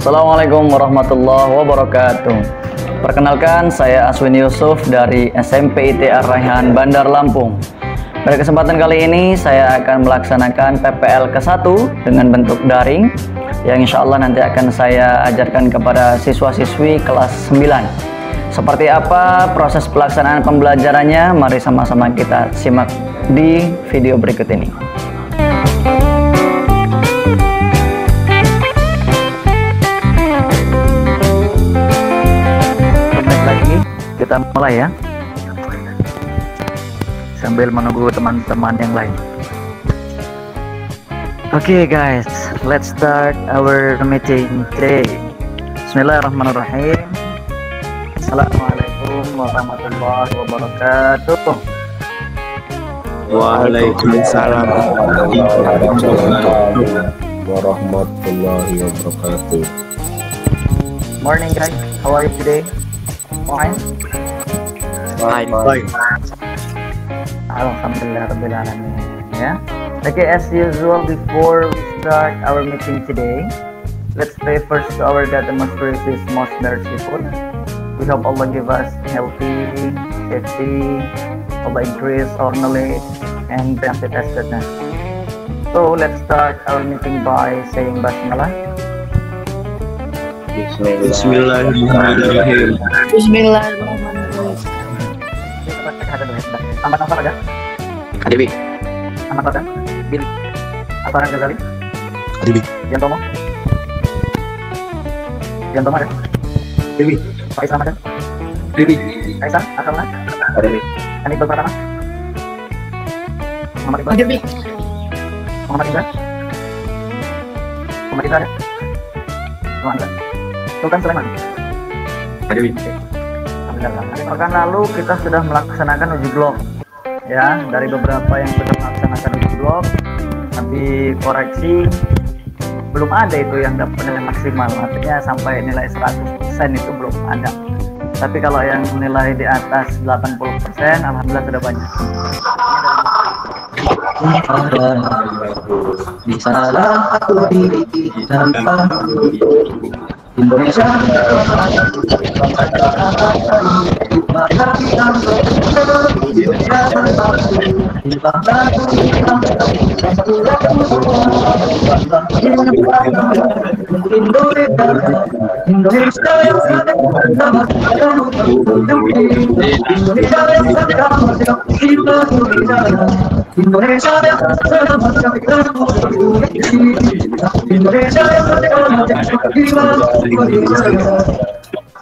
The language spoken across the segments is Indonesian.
Assalamualaikum warahmatullahi wabarakatuh. Perkenalkan, saya Aswin Yusuf dari SMP IT Ar-Raihan, Bandar Lampung. Pada kesempatan kali ini, saya akan melaksanakan PPL ke-1 dengan bentuk daring, yang insya Allah nanti akan saya ajarkan kepada siswa-siswi kelas 9. Seperti apa proses pelaksanaan pembelajarannya? Mari sama-sama kita simak di video berikut ini. Kita mulai ya, sambil menunggu teman-teman yang lain. Oke guys, let's start our meeting today. Bismillahirrahmanirrahim. Assalamualaikum warahmatullahi wabarakatuh. Waalaikumsalam warahmatullahi wabarakatuh. Morning guys, how are you today? Fine. Fine. Alhamdulillah Rabbil Alamin. Ya. Okay, as usual, before we start our meeting today, let's pray first to our God, the most gracious, most merciful. We hope Allah give us healthy, safety, Allah increase our knowledge and benefit us goodness. So let's start our meeting by saying Basmalah. Bismillahirrahmanirrahim. Bismillahirrahmanirrahim. Ahmad Nafar ada? Adibi. Ahmad Nafar? Bil? Alfaran Ghazali? Adibi. Jantomo? Jantomo ada? Adibi. Faisal ada? Adibi. Kaisar? Akalna? Adibi. Anibal Pratama? Muhammad Iqbal? Adibi. Muhammad Indra? Muhammad Indra ada? Muhammad Indra? Sultan Sulaiman? Adibi. Pekan lalu kita sudah melaksanakan uji blok ya, dari beberapa yang sudah melaksanakan uji blok nanti koreksi belum ada itu yang dapat nilai maksimal, artinya sampai nilai 100% itu belum ada, tapi kalau yang nilai di atas 80% alhamdulillah sudah banyak. Salah aku diri tanpa Indonesia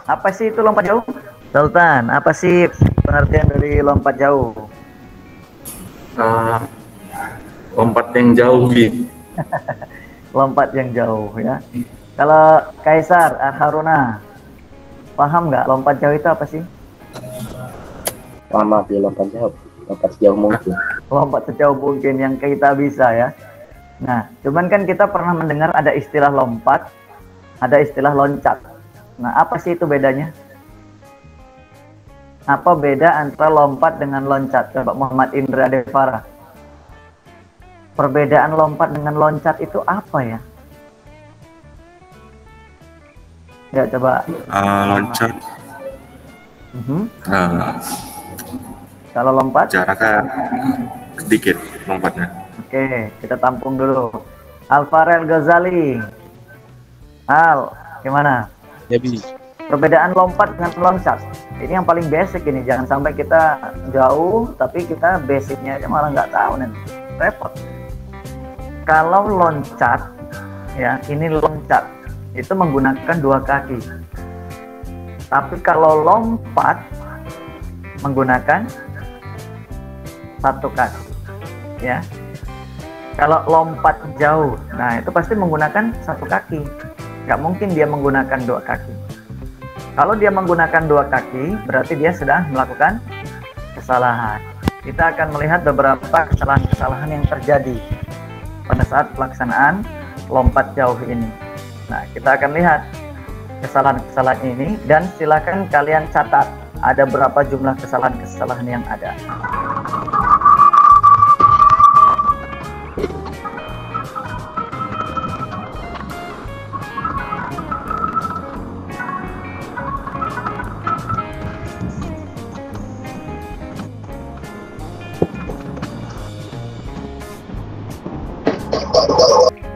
Apa sih itu lompat jauh? Sultan, apa sih pengertian dari lompat jauh? Lompat yang jauh gitu. Lompat yang jauh ya. Kalau Kaisar Haruna, paham nggak lompat jauh itu apa sih? Lama di lompat jauh sejauh mungkin. Lompat sejauh mungkin yang kita bisa ya. Nah, cuman kan kita pernah mendengar ada istilah lompat, ada istilah loncat. Nah, apa sih itu bedanya? Apa beda antara lompat dengan loncat? Coba Muhammad Indra Devara. Perbedaan lompat dengan loncat itu apa ya? Ya, coba. Loncat. Kalau lompat? Jaraknya sedikit lompatnya. Oke, kita tampung dulu. Alfarel Ghazali. Al, gimana? Ya, Bi. Perbedaan lompat dengan loncat. Ini yang paling basic ini. Jangan sampai kita jauh, tapi kita basicnya aja malah nggak tahu nih. Repot. Kalau loncat, ya ini loncat. Itu menggunakan dua kaki. Tapi kalau lompat, menggunakan satu kaki. Ya. Kalau lompat jauh, nah itu pasti menggunakan satu kaki. Nggak mungkin dia menggunakan dua kaki. Kalau dia menggunakan dua kaki, berarti dia sudah melakukan kesalahan. Kita akan melihat beberapa kesalahan-kesalahan yang terjadi pada saat pelaksanaan lompat jauh ini. Nah, kita akan lihat kesalahan-kesalahan ini dan silakan kalian catat ada berapa jumlah kesalahan-kesalahan yang ada.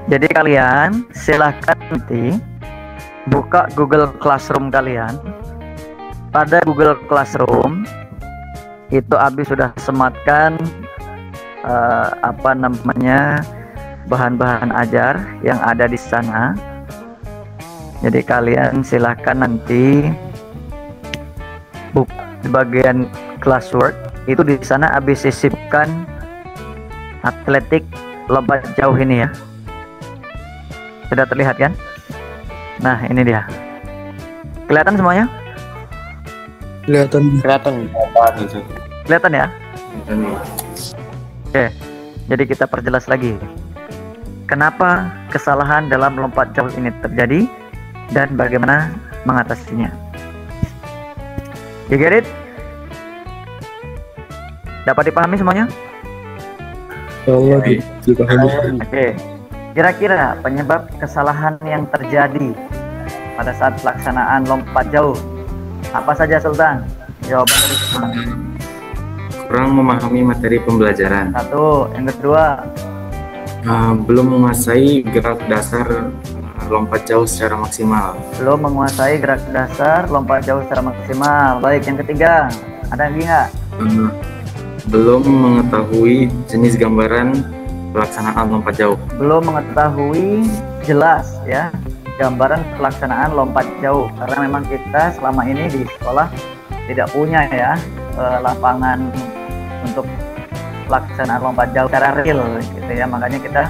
Jadi kalian silahkan nanti buka Google Classroom kalian. Pada Google Classroom itu Abi sudah sematkan bahan-bahan ajar yang ada di sana. Jadi kalian silahkan nanti buka di bagian classwork, itu di sana Abi sisipkan atletik lompat jauh ini ya. Sudah terlihat kan? Nah, ini dia. Kelihatan semuanya? Kelihatan. Kelihatan ya? Oke. Jadi kita perjelas lagi. Kenapa kesalahan dalam lompat jauh ini terjadi dan bagaimana mengatasinya. You get it? Dapat dipahami semuanya? Allah dipahami. Oke. Kira-kira penyebab kesalahan yang terjadi pada saat pelaksanaan lompat jauh apa saja, Sultan? Jawaban dari Sultan. Kurang memahami materi pembelajaran. Satu. Yang kedua, Belum menguasai gerak dasar lompat jauh secara maksimal. belum menguasai gerak dasar lompat jauh secara maksimal. Baik, yang ketiga, ada lagi nggak? Belum mengetahui jenis gambaran pelaksanaan lompat jauh. Belum mengetahui jelas ya gambaran pelaksanaan lompat jauh, karena memang kita selama ini di sekolah tidak punya ya lapangan untuk pelaksanaan lompat jauh secara real gitu ya, makanya kita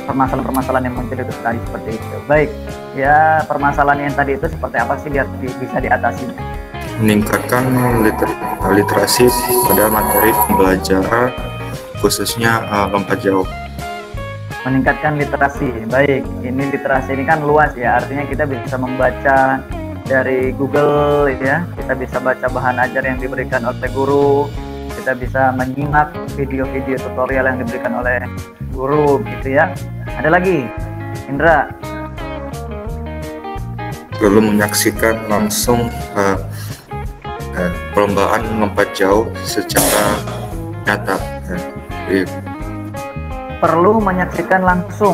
permasalahan-permasalahan yang muncul itu tadi seperti itu. Baik ya, permasalahan yang tadi itu seperti apa sih biar bisa diatasi? Meningkatkan literasi pada materi pembelajaran khususnya lompat jauh. Meningkatkan literasi. Baik, ini literasi ini kan luas ya, artinya kita bisa membaca dari Google ya, kita bisa baca bahan ajar yang diberikan oleh guru, kita bisa menyimak video-video tutorial yang diberikan oleh guru gitu ya. Ada lagi, Indra? Belum menyaksikan langsung perlombaan lompat jauh secara nyata. Perlu menyaksikan langsung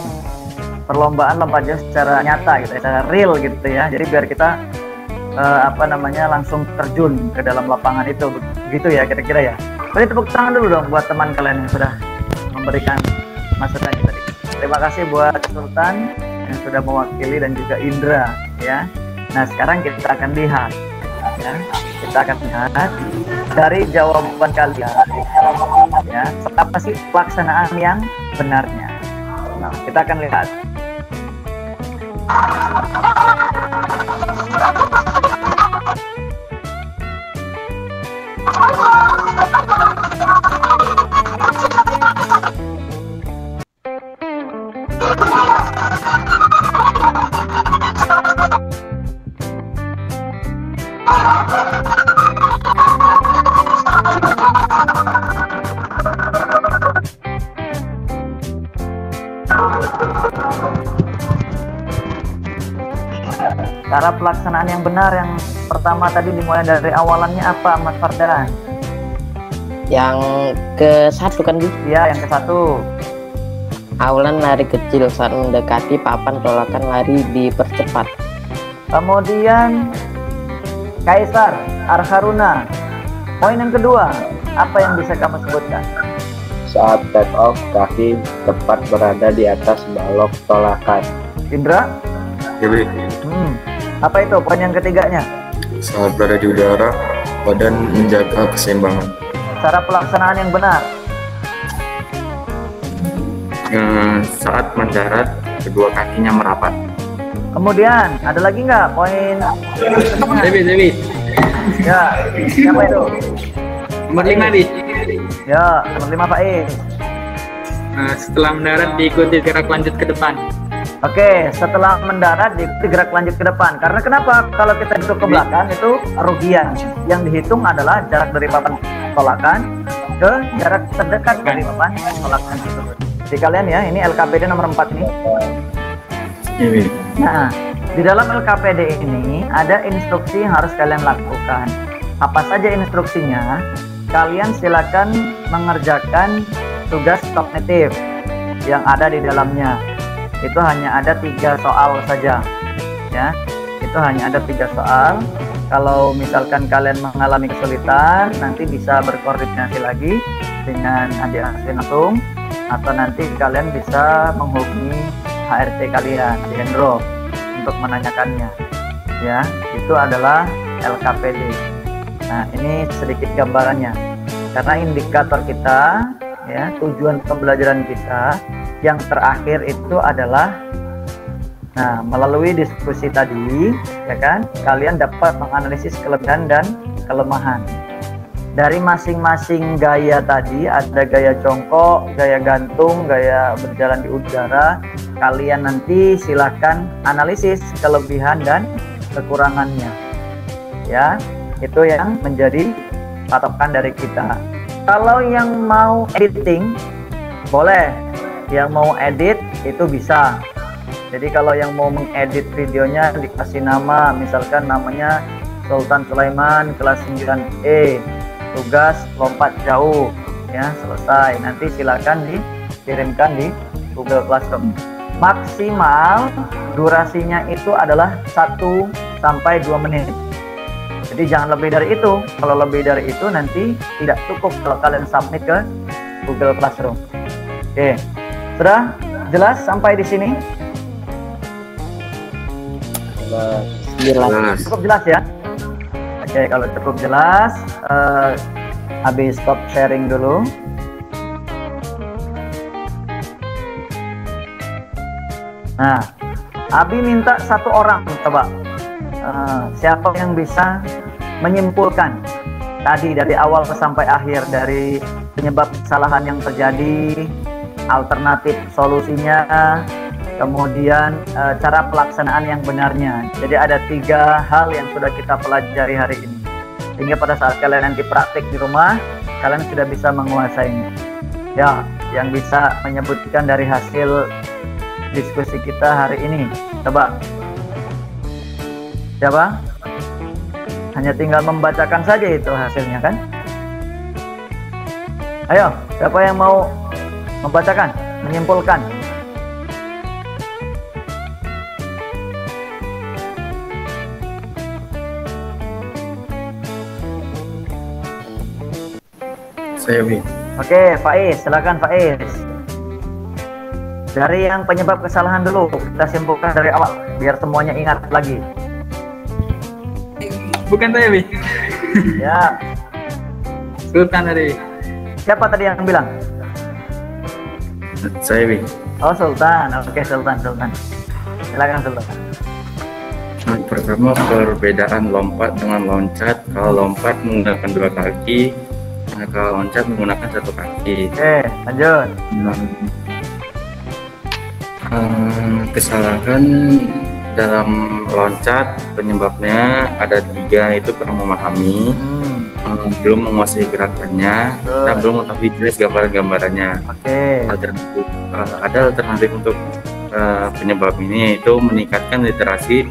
perlombaan lompat jauh secara nyata gitu, secara real gitu ya. Jadi biar kita langsung terjun ke dalam lapangan itu, begitu ya kira-kira ya. Beri tepuk tangan dulu dong buat teman kalian yang sudah memberikan masukan tadi. Terima kasih buat Sultan yang sudah mewakili dan juga Indra ya. Nah sekarang kita akan lihat ya, kita akan lihat dari jawaban kalian ya, apa sih pelaksanaan yang benarnya. Nah kita akan lihat. Cara pelaksanaan yang benar yang pertama tadi dimulai dari awalannya apa, Mas Fardan? Yang ke satu kan, Bi? Ya, yang ke satu. Awalan lari kecil, saat mendekati papan tolakan lari dipercepat. Kemudian Kaisar Arharuna, poin yang kedua, apa yang bisa kamu sebutkan? Saat take off, kaki tepat berada di atas balok tolakan. Indra? Jadi, Apa itu poin yang ketiganya? saat berada di udara, badan menjaga keseimbangan. Cara pelaksanaan yang benar. Saat mendarat, kedua kakinya merapat. Kemudian ada lagi nggak poin? Dewi. Ya, siapa itu? Nomor 5, Bi. Ya, nomor 5 Pak E. Setelah mendarat diikuti gerak lanjut ke depan. Oke, setelah mendarat diikuti gerak lanjut ke depan. Karena kenapa? Kalau kita duduk ke belakang itu kerugian. Yang dihitung adalah jarak dari papan tolakan ke jarak terdekat dari papan tolakan tersebut. Jadi kalian ya, ini LKPD nomor 4 nih. Ini. Nah, di dalam LKPD ini ada instruksi yang harus kalian lakukan. Apa saja instruksinya? Kalian silakan mengerjakan tugas kognitif yang ada di dalamnya. itu hanya ada 3 soal saja, ya. Itu hanya ada 3 soal. Kalau misalkan kalian mengalami kesulitan, nanti bisa berkoordinasi lagi dengan adik Asri langsung, atau nanti kalian bisa menghubungi HRT kalian di Hendro untuk menanyakannya, ya. Itu adalah LKPD. Nah, ini sedikit gambarannya, karena indikator kita, ya, tujuan pembelajaran kita yang terakhir itu adalah, nah, melalui diskusi tadi, ya kan, kalian dapat menganalisis kelebihan dan kelemahan dari masing-masing gaya tadi. Ada gaya jongkok, gaya gantung, gaya berjalan di udara. Kalian nanti silahkan analisis kelebihan dan kekurangannya, ya. Itu yang menjadi patokan dari kita. Kalau yang mau editing, boleh. Yang mau edit itu bisa. Jadi kalau yang mau mengedit videonya, dikasih nama, misalkan namanya Sultan Sulaiman kelas 9E, tugas lompat jauh, ya, selesai. Nanti silakan dikirimkan di Google Classroom. Maksimal durasinya itu adalah 1 sampai 2 menit. Jadi jangan lebih dari itu. Kalau lebih dari itu nanti tidak cukup kalau kalian submit ke Google Classroom. Oke, sudah jelas sampai di sini? Jelas. Cukup jelas ya? Oke, kalau cukup jelas, habis stop sharing dulu. Nah, Abi minta 1 orang, coba. Siapa yang bisa menyimpulkan tadi dari awal sampai akhir, dari penyebab kesalahan yang terjadi, alternatif solusinya, kemudian cara pelaksanaan yang benarnya. Jadi ada 3 hal yang sudah kita pelajari hari ini, sehingga pada saat kalian nanti praktik di rumah, kalian sudah bisa menguasainya. Ya, yang bisa menyebutkan dari hasil diskusi kita hari ini, coba. Siapa? Hanya tinggal membacakan saja itu hasilnya, kan? Ayo, siapa yang mau membacakan, menyimpulkan? Saya Wi. Oke, Faiz, silakan Faiz. Dari yang penyebab kesalahan dulu, kita simpulkan dari awal, biar semuanya ingat lagi. Bukan saya, Wi. Ya, Sultan tadi. siapa tadi yang bilang? Saya Wi. Oh, Sultan. Oke, Sultan. Silakan Sultan. Yang pertama, perbedaan lompat dengan loncat. Kalau lompat menggunakan 2 kaki, kalau loncat menggunakan 1 kaki. Oke, lanjut. Kesalahan dalam loncat penyebabnya ada 3, itu kurang memahami, belum menguasai gerakannya, dan belum mengetahui jelas gambaran-gambarannya. Oke. Ada alternatif untuk penyebab ini, yaitu meningkatkan literasi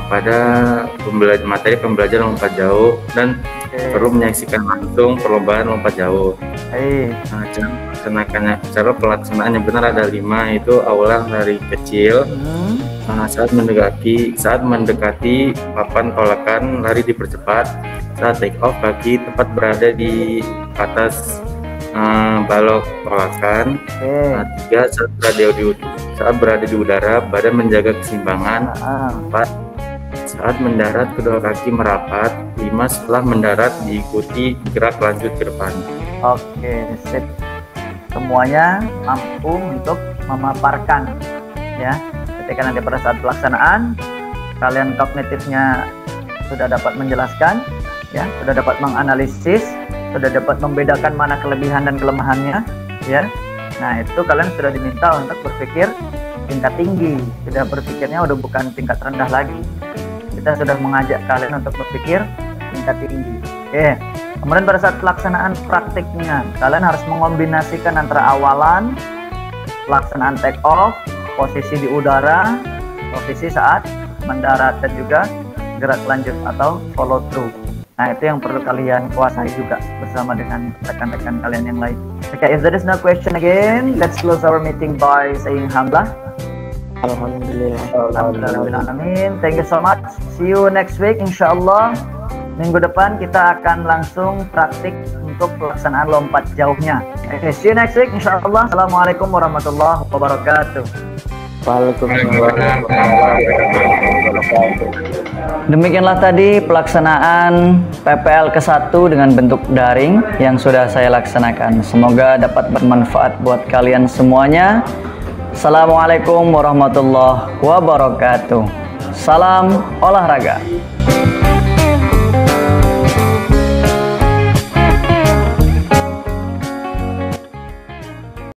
pada materi pembelajaran lompat jauh dan perlu menyaksikan langsung perlombaan lompat jauh. Cara pelaksanaan yang benar ada 5, itu awal dari kecil. Saat mendekati papan tolakan, lari dipercepat. Saat take off, kaki tepat berada di atas balok tolakan. 3, saat berada di udara, badan menjaga keseimbangan. 4, saat mendarat kedua kaki merapat. 5, setelah mendarat diikuti gerak lanjut ke depan. Oke, sip. Semuanya mampu untuk memaparkan, ya. Ketika nanti pada saat pelaksanaan, kalian kognitifnya sudah dapat menjelaskan, ya, sudah dapat menganalisis, sudah dapat membedakan mana kelebihan dan kelemahannya, ya. Nah, itu kalian sudah diminta untuk berpikir tingkat tinggi, sudah berpikirnya udah bukan tingkat rendah lagi. Kita sudah mengajak kalian untuk berpikir tingkat tinggi. Oke. Kemudian pada saat pelaksanaan praktiknya, kalian harus mengombinasikan antara awalan, pelaksanaan take off, posisi di udara, posisi saat mendarat, dan juga gerak lanjut atau follow through. Nah, itu yang perlu kalian kuasai juga bersama dengan rekan-rekan kalian yang lain. Okay, if there is no question again, let's close our meeting by saying Alhamdulillah. Alhamdulillah. Amin. Thank you so much. See you next week insyaallah. Minggu depan kita akan langsung praktik untuk pelaksanaan lompat jauhnya. Okay, see you next week insyaallah. Assalamualaikum warahmatullahi wabarakatuh. Waalaikumsalam. Demikianlah tadi pelaksanaan PPL ke-1 dengan bentuk daring yang sudah saya laksanakan. Semoga dapat bermanfaat buat kalian semuanya. Assalamualaikum warahmatullahi wabarakatuh. Salam olahraga.